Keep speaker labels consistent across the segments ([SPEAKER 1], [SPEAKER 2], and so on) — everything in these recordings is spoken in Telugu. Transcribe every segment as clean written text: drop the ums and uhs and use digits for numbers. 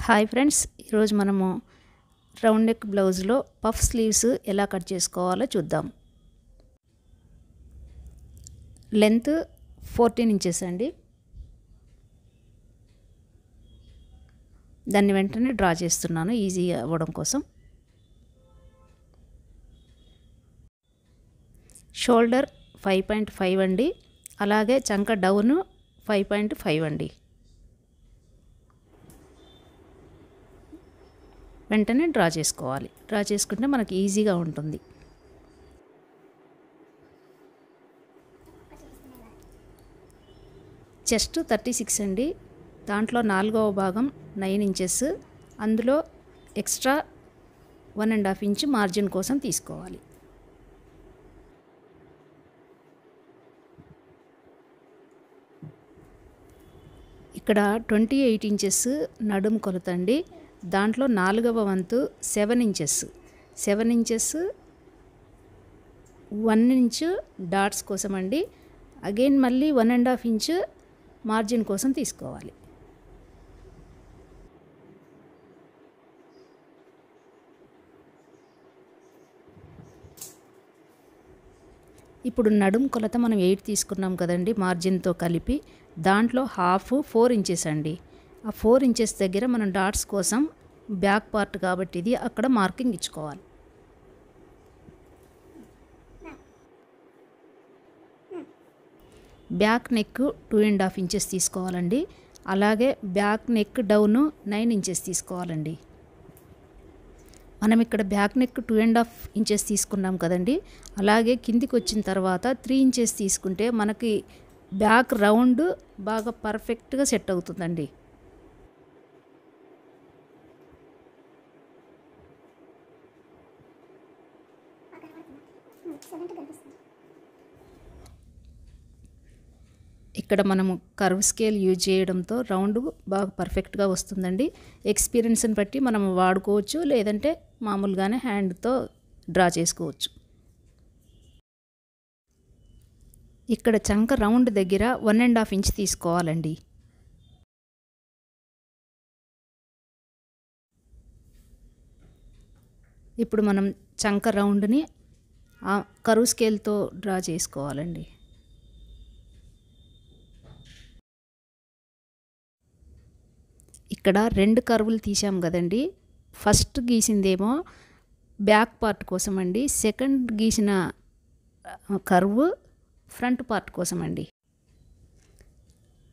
[SPEAKER 1] హాయ్ ఫ్రెండ్స్, ఈరోజు మనము రౌండ్ నెక్ బ్లౌజ్లో పఫ్ స్లీవ్స్ ఎలా కట్ చేసుకోవాలో చూద్దాం. లెంత్ 14 ఇంచెస్ అండి. దాన్ని వెంటనే డ్రా చేస్తున్నాను ఈజీ అవ్వడం కోసం. షోల్డర్ 5.5 అండి. అలాగే చంక డౌన్ 5.5 అండి. వెంటనే డ్రా చేసుకోవాలి. డ్రా చేసుకుంటే మనకి ఈజీగా ఉంటుంది. చెస్ట్ 36 అండి. దాంట్లో 4వ భాగం 9 ఇంచెస్. అందులో ఎక్స్ట్రా 1.5 ఇంచ్ మార్జిన్ కోసం తీసుకోవాలి. ఇక్కడ 28 ఇంచెస్ నడుము కొలత అండి. దాంట్లో 4వ వంతు 7 ఇంచెస్. 7 ఇంచెస్ 1 ఇంచ్ డాట్స్ కోసం అండి. అగైన్ మళ్ళీ 1.5 ఇంచ్ మార్జిన్ కోసం తీసుకోవాలి. ఇప్పుడు నడుము కొలత మనం 8 తీసుకున్నాం కదండి మార్జిన్తో కలిపి. దాంట్లో హాఫ్ 4 ఇంచెస్ అండి. ఆ 4 ఇంచెస్ దగ్గర మనం డాట్స్ కోసం బ్యాక్ పార్ట్ కాబట్టి ఇది అక్కడ మార్కింగ్ ఇచ్చుకోవాలి. బ్యాక్ నెక్ 2.5 ఇంచెస్ తీసుకోవాలండి. అలాగే బ్యాక్ నెక్ డౌన్ 9 ఇంచెస్ తీసుకోవాలండి. మనం ఇక్కడ బ్యాక్ నెక్ 2.5 ఇంచెస్ తీసుకున్నాం కదండి. అలాగే కిందికి వచ్చిన తర్వాత 3 ఇంచెస్ తీసుకుంటే మనకి బ్యాక్ రౌండ్ బాగా పర్ఫెక్ట్గా సెట్ అవుతుందండి. ఇక్కడ మనము కర్వ్ స్కేల్ యూజ్ చేయడంతో రౌండ్ బాగా పర్ఫెక్ట్గా వస్తుందండి. ఎక్స్పీరియన్స్ని బట్టి మనం వాడుకోవచ్చు, లేదంటే మామూలుగానే హ్యాండ్తో డ్రా చేసుకోవచ్చు. ఇక్కడ చంక రౌండ్ దగ్గర 1.5 ఇంచ్ తీసుకోవాలండి. ఇప్పుడు మనం చంక రౌండ్ని కర్వ్ స్కేల్తో డ్రా చేసుకోవాలండి. ఇక్కడ 2 కర్వులు తీసాం కదండి. ఫస్ట్ గీసిందేమో బ్యాక్ పార్ట్ కోసం అండి. సెకండ్ గీసిన కర్వ్ ఫ్రంట్ పార్ట్ కోసం అండి.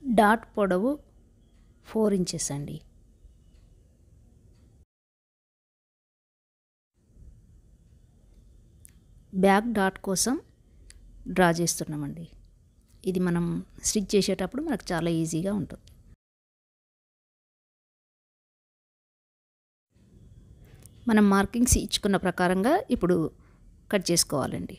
[SPEAKER 1] డాట్ పొడవు 4 ఇంచెస్ అండి. బ్యాక్ డాట్ కోసం డ్రా చేస్తున్నామండి. ఇది మనం స్టిచ్ చేసేటప్పుడు మనకు చాలా ఈజీగా ఉంటుంది. మనం మార్కింగ్స్ ఇచ్చుకున్న ప్రకారంగా ఇప్పుడు కట్ చేసుకోవాలండి.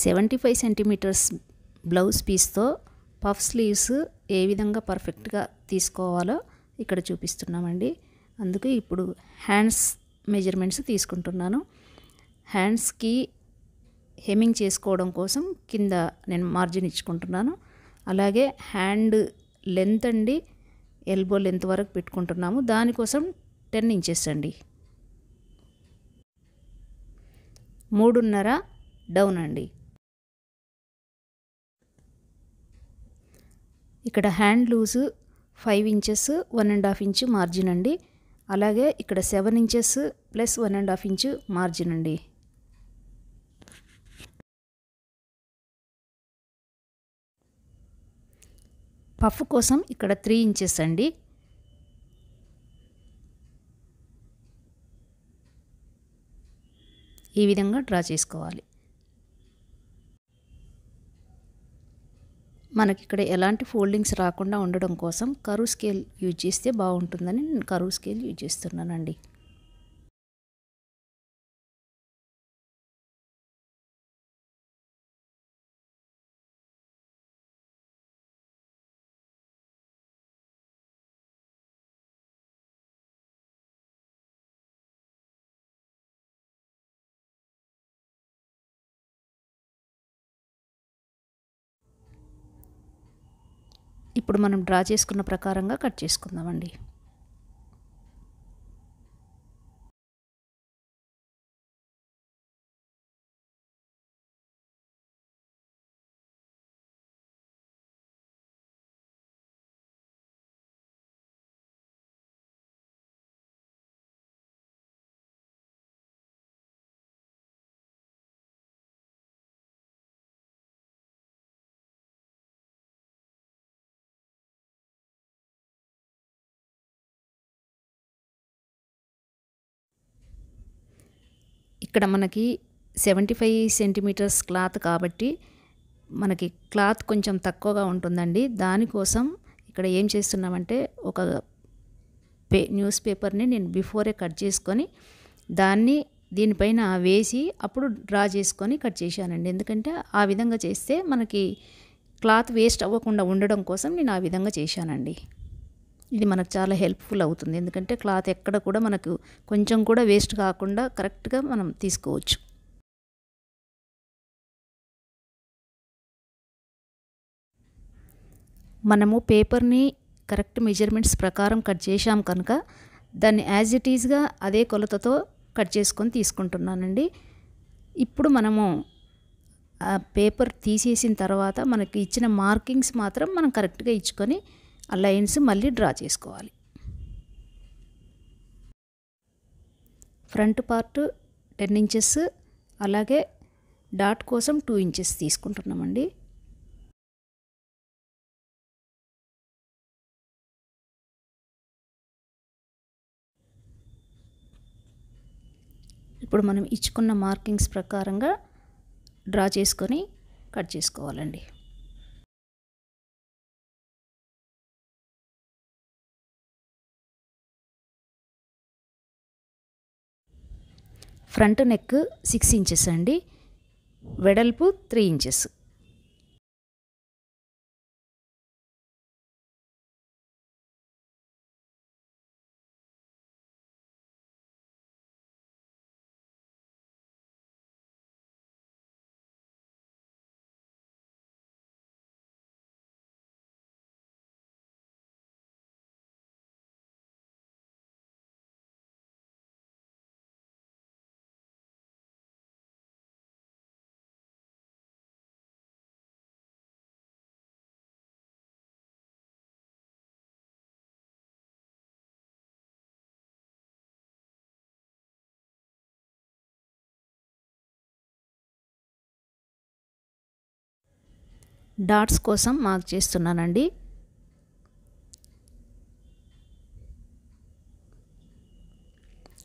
[SPEAKER 1] $75 సెంటీమీటర్స్ బ్లౌజ్ పీస్తో పఫ్ స్లీవ్స్ ఏ విధంగా పర్ఫెక్ట్గా తీసుకోవాలో ఇక్కడ చూపిస్తున్నామండి. అందుకే ఇప్పుడు హ్యాండ్స్ మెజర్మెంట్స్ తీసుకుంటున్నాను. హ్యాండ్స్కి హెమ్మింగ్ చేసుకోవడం కోసం కింద నేను మార్జిన్ ఇచ్చుకుంటున్నాను. అలాగే హ్యాండ్ లెంత్ అండి, ఎల్బో లెంత్ వరకు పెట్టుకుంటున్నాము. దానికోసం 10 ఇంచెస్ అండి. 3.5 డౌన్ అండి. ఇక్కడ hand loose 5 inches 1.5 inch margin అండి. అలాగే ఇక్కడ 7 ఇంచెస్ ప్లస్ 1.5 ఇంచ్ మార్జిన్ అండి. పఫ్ కోసం ఇక్కడ 3 ఇంచెస్ అండి. ఈ విధంగా డ్రా చేసుకోవాలి. మనకి ఇక్కడ ఎలాంటి ఫోల్డింగ్స్ రాకుండా ఉండడం కోసం కర్వ్ స్కేల్ యూజ్ చేస్తే బాగుంటుందని నేను కర్వ్ స్కేల్ యూజ్ చేస్తున్నానండి. ఇప్పుడు మనం డ్రా చేసుకున్న ప్రకారంగా కట్ చేసుకుందామండి. ఇక్కడ మనకి 75 సెంటీమీటర్స్ క్లాత్ కాబట్టి మనకి క్లాత్ కొంచెం తక్కువగా ఉంటుందండి. దానికోసం ఇక్కడ ఏం చేస్తున్నామంటే ఒక న్యూస్ పేపర్ని నేను బిఫోరే కట్ చేసుకొని దాన్ని దీనిపైన వేసి అప్పుడు డ్రా చేసుకొని కట్ చేశానండి. ఎందుకంటే ఆ విధంగా చేస్తే మనకి క్లాత్ వేస్ట్ అవ్వకుండా ఉండడం కోసం నేను ఆ విధంగా చేశానండి. ఇది మనకు చాలా హెల్ప్ఫుల్ అవుతుంది. ఎందుకంటే క్లాత్ ఎక్కడ కూడా మనకు కొంచెం కూడా వేస్ట్ కాకుండా కరెక్ట్గా మనం తీసుకోవచ్చు. మనము పేపర్ని కరెక్ట్ మెజర్మెంట్స్ ప్రకారం కట్ చేశాం కనుక దాన్ని యాజ్ ఇట్ ఈజ్గా అదే కొలతతో కట్ చేసుకొని తీసుకుంటున్నానండి. ఇప్పుడు మనము ఆ పేపర్ తీసేసిన తర్వాత మనకి ఇచ్చిన మార్కింగ్స్ మాత్రం మనం కరెక్ట్గా ఇచ్చుకొని ఆ లైన్స్ మళ్ళీ డ్రా చేసుకోవాలి. ఫ్రంట్ పార్ట్ 10 ఇంచెస్ అలాగే డాట్ కోసం 2 ఇంచెస్ తీసుకుంటున్నామండి. ఇప్పుడు మనం ఇచ్చుకున్న మార్కింగ్స్ ప్రకారంగా డ్రా చేసుకొని కట్ చేసుకోవాలండి. ఫ్రంట్ నెక్ 6 ఇంచెస్ అండి, వెడల్పు 3 ఇంచెస్. డాట్స్ కోసం మార్క్ చేస్తున్నానండి.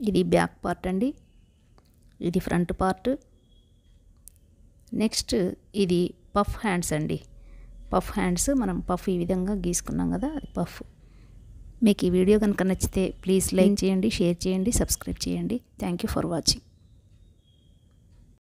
[SPEAKER 1] ఇది బ్యాక్ పార్ట్ అండి, ఇది ఫ్రంట్ పార్ట్. నెక్స్ట్ ఇది పఫ్ హ్యాండ్స్ అండి. పఫ్ హ్యాండ్స్ మనం పఫ్ ఈ విధంగా గీసుకున్నాం కదా, అది పఫ్. మీకు ఈ వీడియో కనుక నచ్చితే ప్లీజ్ లైక్ చేయండి, షేర్ చేయండి, సబ్స్క్రైబ్ చేయండి. Thank you for watching.